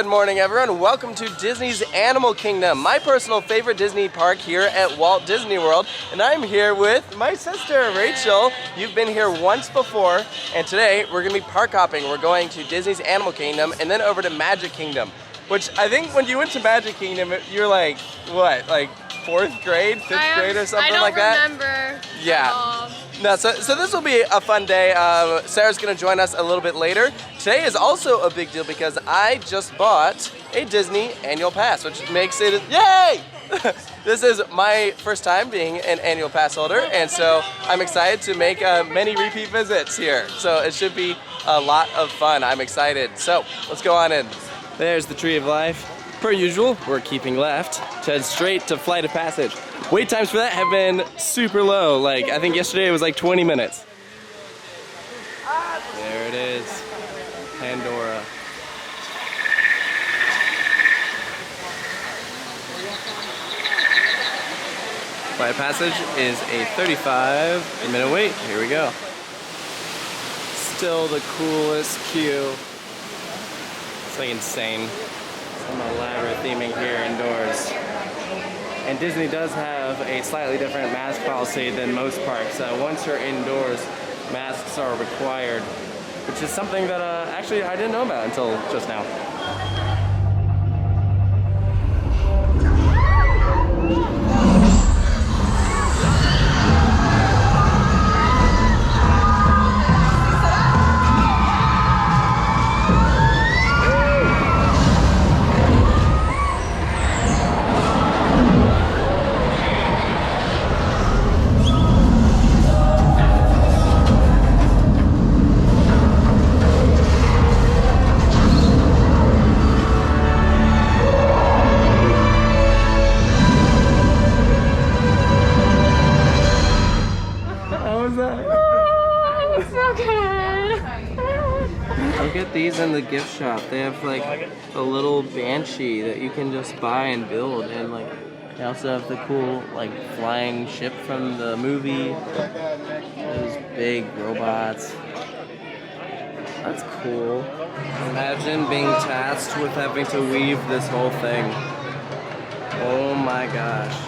Good morning, everyone. Welcome to Disney's Animal Kingdom, my personal favorite Disney park here at Walt Disney World. And I'm here with my sister, Rachel. You've been here once before, and today we're going to be park hopping. We're going to Disney's Animal Kingdom and then over to Magic Kingdom, which I think when you went to Magic Kingdom, you're like, what, like 4th grade, 5th grade or something like that? I don't remember. Yeah. No, so this will be a fun day. Sarah's going to join us a little bit later. Today is also a big deal because I just bought a Disney annual pass, which makes it, yay! This is my first time being an annual pass holder, and so I'm excited to make many repeat visits here. So it should be a lot of fun. I'm excited. So let's go on in. There's the Tree of Life. Per usual, we're keeping left to head straight to Flight of Passage. Wait times for that have been super low. Like, I think yesterday it was like 20 minutes. There it is, Pandora. Flight of Passage is a 35-minute wait. Here we go. Still the coolest queue. It's like insane. Some elaborate theming here indoors. And Disney does have a slightly different mask policy than most parks. Once you're indoors, masks are required, which is something that actually I didn't know about until just now. Get these in the gift shop. They have like a little banshee that you can just buy and build, and like they also have the cool like flying ship from the movie. Those big robots. That's cool. Imagine being tasked with having to weave this whole thing. Oh my gosh.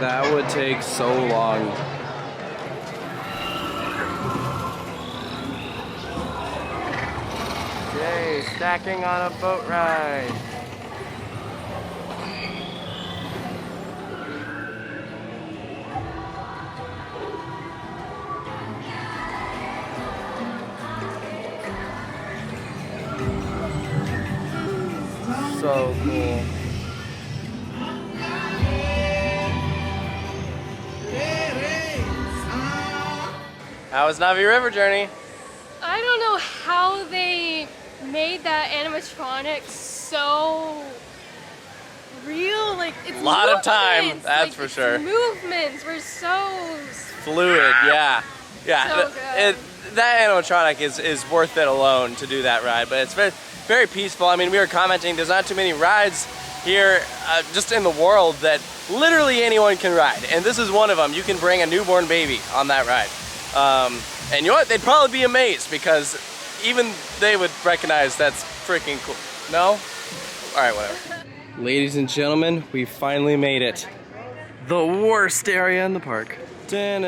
That would take so long. Yay, stacking on a boat ride. So cool. How was Navi River Journey? I don't know how they made that animatronic so real. Like, it's a lot of time, that's like, for sure. Movements were so fluid. Yeah. So good. That animatronic is worth it alone to do that ride, but it's very, very peaceful. I mean, we were commenting, there's not too many rides here just in the world that literally anyone can ride, and this is one of them. You can bring a newborn baby on that ride. And you know what? They'd probably be amazed because even they would recognize that's freaking cool. No? Alright, whatever. Ladies and gentlemen, we finally made it. The worst area in the park. Wait,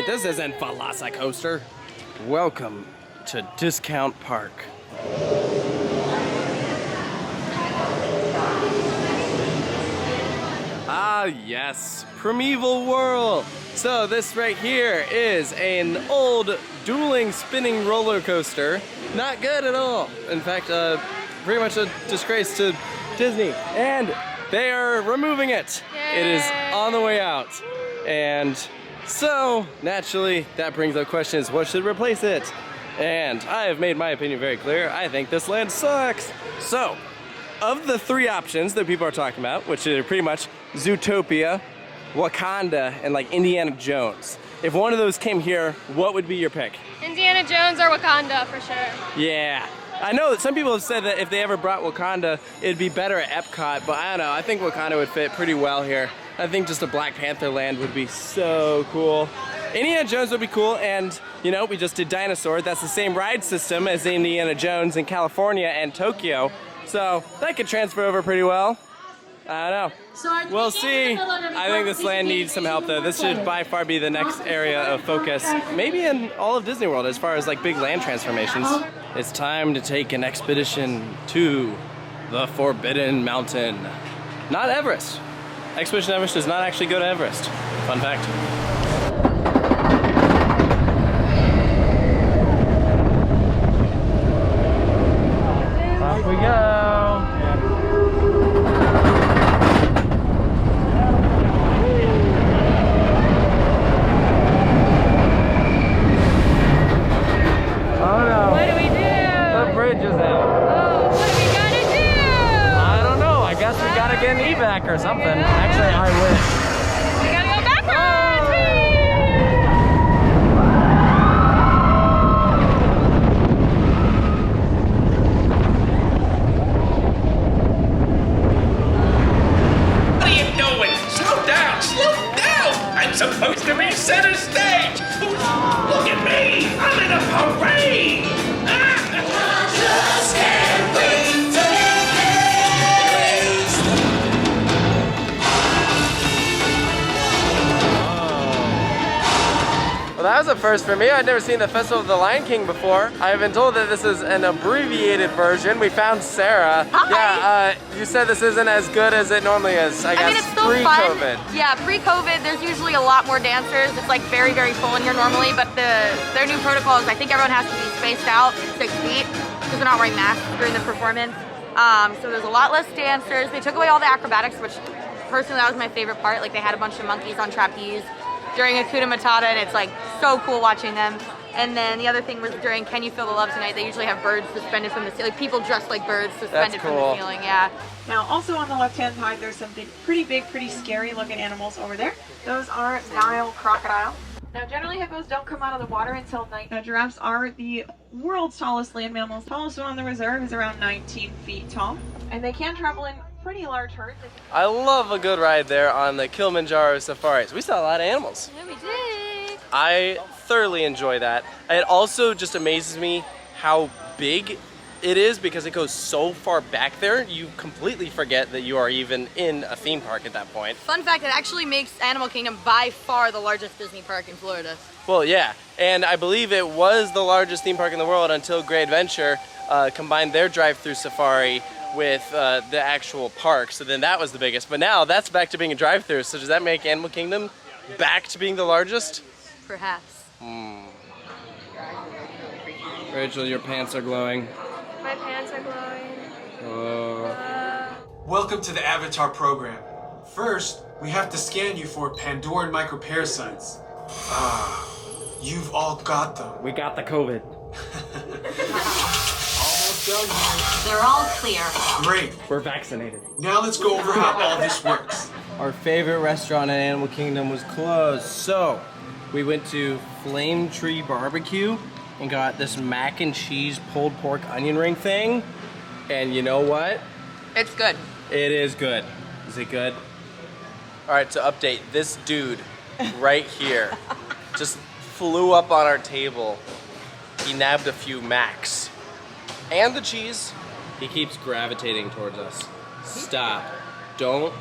this isn't Velocicoaster. Welcome to Discount Park. Ah, yes, PrimevalWhirl. So this right here is an old dueling spinning roller coaster. Not good at all. In fact, pretty much a disgrace to Disney. And they are removing it. Yay. It is on the way out. And so, naturally, that brings up questions. What should replace it? And I have made my opinion very clear. I think this land sucks. So, of the 3 options that people are talking about, which are pretty much Zootopia, Wakanda, and like Indiana Jones. If one of those came here, what would be your pick? Indiana Jones or Wakanda for sure. Yeah. I know that some people have said that if they ever brought Wakanda, it'd be better at Epcot, but I don't know. I think Wakanda would fit pretty well here. I think just a Black Panther land would be so cool. Indiana Jones would be cool, and you know, we just did Dinosaur. That's the same ride system as Indiana Jones in California and Tokyo, so that could transfer over pretty well. I don't know. We'll see. I think this land needs some help though. This should by far be the next area of focus, maybe in all of Disney World as far as like big land transformations. It's time to take an expedition to the Forbidden Mountain. Not Everest. Expedition Everest does not actually go to Everest. Fun fact. Off we go. Get an evac or something. Actually, I wish. We gotta go backwards! What are you doing? Slow down! Slow down! I'm supposed to be center stage! Look at me! I'm in a parade! I just can't wait to Well, that was a first for me. I'd never seen the Festival of the Lion King before. I've been told that this is an abbreviated version. We found Sarah. Hi. Yeah, you said this isn't as good as it normally is, I guess, mean, it's still pre-COVID. fun. Yeah, pre-COVID, there's usually a lot more dancers. It's like very, very full in here normally, but their new protocol is I think everyone has to be spaced out 6 feet because they're not wearing masks during the performance. So there's a lot less dancers. They took away all the acrobatics, which personally that was my favorite part. Like they had a bunch of monkeys on trapeze during Hakuna Matata, and it's like so cool watching them. And then the other thing was during Can You Feel the Love Tonight, they usually have birds suspended from the ceiling, like people dressed like birds suspended from the ceiling, yeah. Now also on the left-hand side, there's some pretty big, pretty scary looking animals over there. Those are Nile crocodile. Now generally hippos don't come out of the water until night. Now giraffes are the world's tallest land mammals. Tallest one on the reserve is around 19 feet tall. And they can travel in pretty large herds. I love a good ride there on the Kilimanjaro Safaris. We saw a lot of animals. Yeah, we did. I thoroughly enjoy that. It also just amazes me how big it is because it goes so far back there, you completely forget that you are even in a theme park at that point. Fun fact, it actually makes Animal Kingdom by far the largest Disney park in Florida. Well, yeah, and I believe it was the largest theme park in the world until Great Adventure combined their drive-through safari with the actual park, so then that was the biggest. But now that's back to being a drive-through, so does that make Animal Kingdom back to being the largest? Perhaps. Rachel, your pants are glowing. My pants are glowing. Oh. Welcome to the Avatar program. First, we have to scan you for Pandoran microparasites. Ah, you've all got them. We got the COVID. Almost done here. They're all clear. Great. We're vaccinated. Now let's go over how all this works. Our favorite restaurant in Animal Kingdom was closed, so we went to Flame Tree Barbecue and got this mac and cheese pulled pork onion ring thing. And you know what? It's good. It is good. Is it good? All right, to update, this dude right here just flew up on our table. He nabbed a few macs and the cheese. He keeps gravitating towards us. Stop. Don't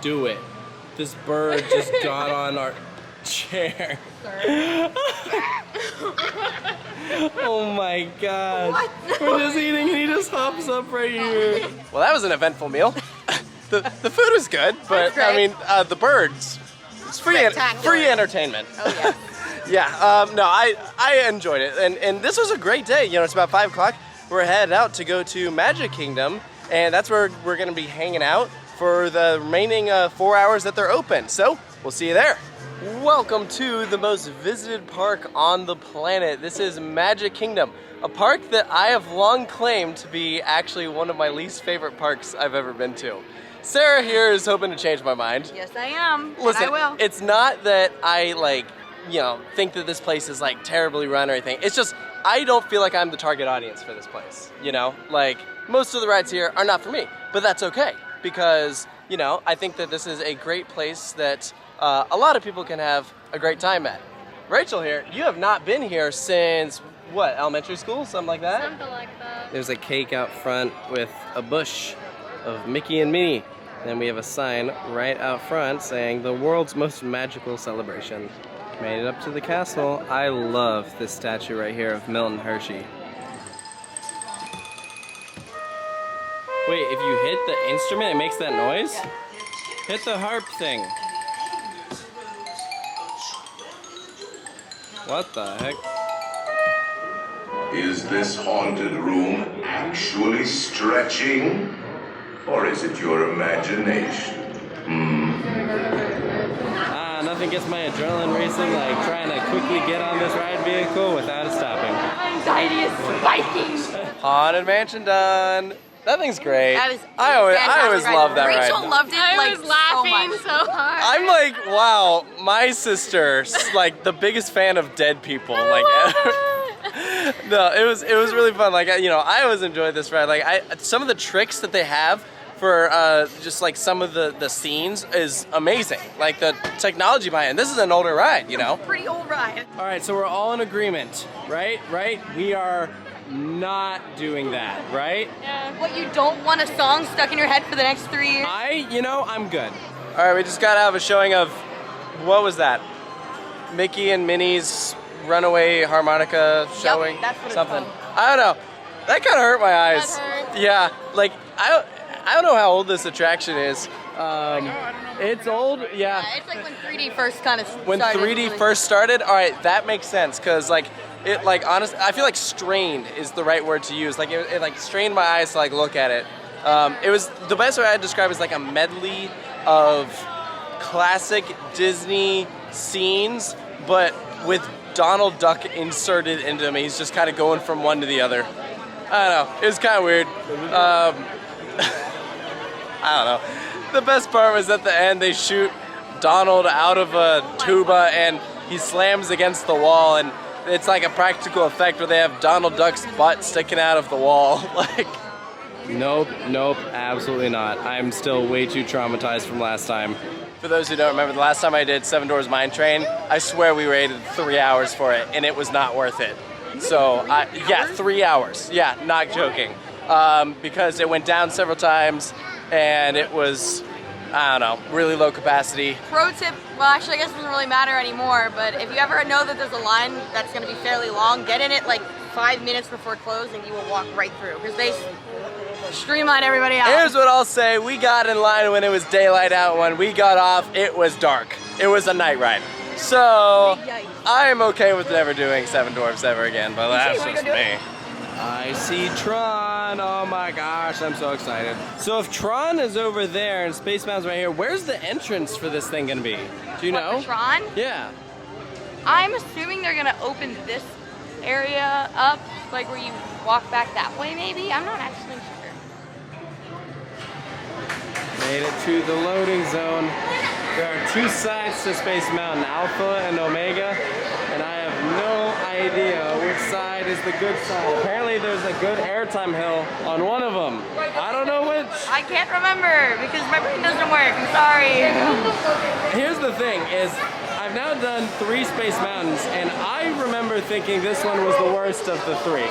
do it. This bird just got on our chair. Oh my god. What? We're just eating and he just hops up right here. Well, that was an eventful meal. The food was good, but I mean, the birds, it's free entertainment. Oh yeah. Yeah, no, I enjoyed it, and this was a great day. You know, it's about 5 o'clock. We're headed out to go to Magic Kingdom, and that's where we're gonna be hanging out for the remaining 4 hours that they're open. So, we'll see you there. Welcome to the most visited park on the planet. This is Magic Kingdom, a park that I have long claimed to be actually one of my least favorite parks I've ever been to. Sarah here is hoping to change my mind. Yes, I am. Listen, and I will. It's not that I think that this place is like terribly run or anything. It's just, I don't feel like I'm the target audience for this place. You know, like most of the rides here are not for me, but that's okay because, you know, I think that this is a great place that a lot of people can have a great time at. Rachel here, you have not been here since, what, elementary school? Something like that? Something like that. There's a cake out front with a bush of Mickey and Minnie. Then we have a sign right out front saying the world's most magical celebration. Made it up to the castle. I love this statue right here of Milton Hershey. Wait, if you hit the instrument, it makes that noise? Hit the harp thing. What the heck? Is this haunted room actually stretching? Or is it your imagination? Nothing gets my adrenaline racing like trying to quickly get on this ride vehicle without it stopping. My anxiety is spiking. Haunted Mansion done. That thing's great. That is I always love that ride. Rachel loved it. I was laughing so much. so hard. I'm like, wow, my sister's like the biggest fan of dead people. Like, no, it was really fun. Like, you know, I always enjoyed this ride. Like, some of the tricks that they have for just like some of the scenes is amazing. Like the technology behind it. This is an older ride, you know. Pretty old ride. All right, so we're all in agreement, right? Right? We are not doing that, right? Yeah. What, you don't want a song stuck in your head for the next 3 years? I'm good. All right, we just got to have a showing of, what was that? Mickey and Minnie's Runaway Harmonica showing? Yep, that's what it's something. called. I don't know. That kind of hurt my eyes. That hurt. Yeah, like, I don't know how old this attraction is. It's old, yeah. Yeah, it's like when 3D first kind of started. When 3D first started, all right, that makes sense, because like, it like, honestly, I feel like strained is the right word to use. Like, it like strained my eyes to like look at it. It was, the best way I'd describe it is like a medley of classic Disney scenes, but with Donald Duck inserted into him. He's just kind of going from one to the other. I don't know, it was kind of weird. I don't know. The best part was at the end, they shoot Donald out of a tuba and he slams against the wall, and it's like a practical effect where they have Donald Duck's butt sticking out of the wall. Like, nope, absolutely not. I'm still way too traumatized from last time. For those who don't remember, the last time I did Seven Dwarfs Mine Train, I swear we waited 3 hours for it, and it was not worth it. So, yeah, 3 hours. Yeah, not joking. Because it went down several times, and it was, I don't know, really low capacity. Pro tip, well actually I guess it doesn't really matter anymore, but if you ever know that there's a line that's going to be fairly long, get in it like 5 minutes before close and you will walk right through, because they streamline everybody out. Here's what I'll say, we got in line when it was daylight out. When we got off, it was dark. It was a night ride. So, Yikes. I am okay with never doing Seven Dwarfs ever again, but that's wanna just go do me. it? I see Tron, oh my gosh, I'm so excited. So if Tron is over there and Space Mountain's right here, where's the entrance for this thing gonna be? Do you know? What, the Tron? Yeah. I'm assuming they're gonna open this area up, like where you walk back that way maybe? I'm not actually sure. Made it to the loading zone. There are two sides to Space Mountain, Alpha and Omega, and I have no idea which side is the good side. Apparently there's a good airtime hill on one of them. I don't know which. I can't remember because my brain doesn't work, I'm sorry. Here's the thing is, I've now done 3 Space Mountains, and I remember thinking this one was the worst of the 3.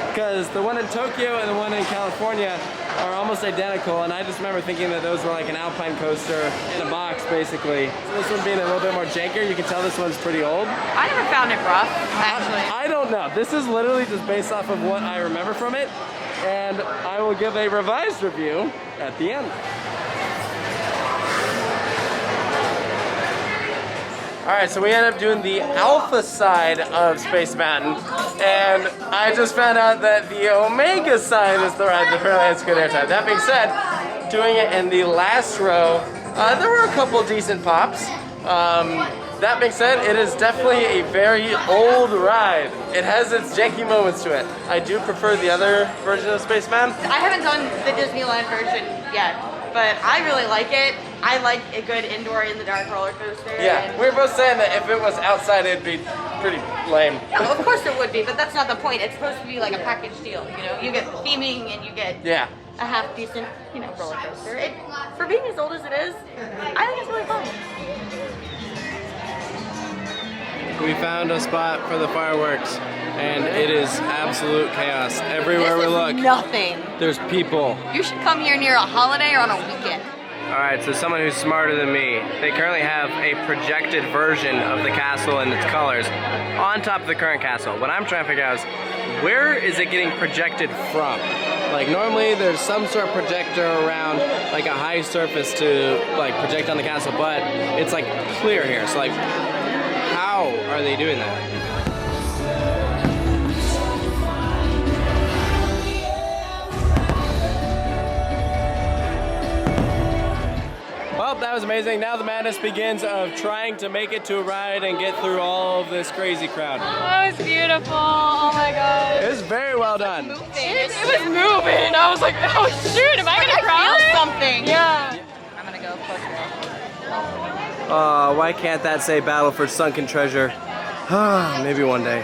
Because the one in Tokyo and the one in California are almost identical, and I just remember thinking that those were like an alpine coaster in a box, basically. So this one being a little bit more jankier, you can tell this one's pretty old. I never found it rough, actually. I don't know. This is literally just based off of what I remember from it, and I will give a revised review at the end. Alright, so we ended up doing the Alpha side of Space Mountain, and I just found out that the Omega side is the ride that really has good airtime. That being said, doing it in the last row, there were a couple decent pops. That being said, it is definitely a very old ride. It has its janky moments to it. I do prefer the other version of Space Mountain. I haven't done the Disneyland version yet, but I really like it. I like a good indoor in the dark roller coaster. Yeah, we were both saying that if it was outside, it'd be pretty lame. No, of course it would be, but that's not the point. It's supposed to be like a package deal, you know? You get theming and you get a half decent, you know, roller coaster. For being as old as it is, I think it's really fun. we found a spot for the fireworks, and it is absolute chaos. Everywhere we look, Nothing. there's people. You should come here near a holiday or on a weekend. Alright, so someone who's smarter than me, they currently have a projected version of the castle and its colors on top of the current castle. What I'm trying to figure out is, where is it getting projected from? Like normally there's some sort of projector around like a high surface to like project on the castle, but it's like clear here. So like, how are they doing that? Well, that was amazing. Now the madness begins of trying to make it to a ride and get through all of this crazy crowd. That was beautiful. Oh my god. It was very well done. It was moving. I was like, oh shoot, am I gonna cry? Feel something. Yeah. I'm gonna go closer. Why can't that say battle for sunken treasure? Maybe one day.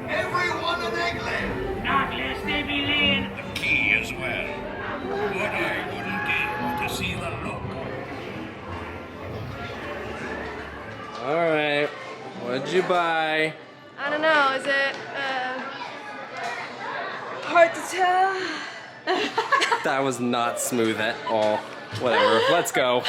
Everyone in England! Not less they be laying the key as well. What I wouldn't give to see the look. Alright, what'd you buy? I don't know, is it hard to tell? That was not smooth at all. Whatever, let's go.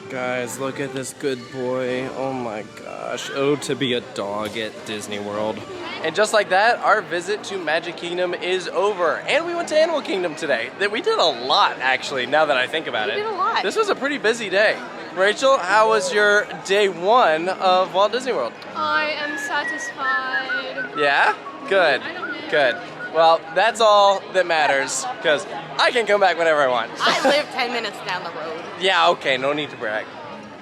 Guys, look at this good boy. Oh my gosh. Oh, to be a dog at Disney World. And just like that, our visit to Magic Kingdom is over. And we went to Animal Kingdom today. We did a lot, actually, now that I think about it. We did a lot. This was a pretty busy day. Rachel, how was your day one of Walt Disney World? I am satisfied. Yeah? Good. Good. Well, that's all that matters, because I can come back whenever I want. I live 10 minutes down the road. Yeah, okay, no need to brag.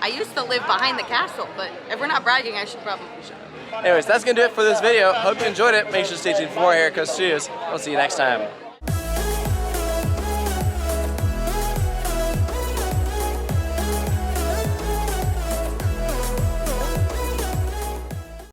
I used to live behind the castle, but if we're not bragging, I should probably shut up. Anyways, that's gonna do it for this video. Hope you enjoyed it. Make sure to stay tuned for more AirCross Studios. I'll see you next time.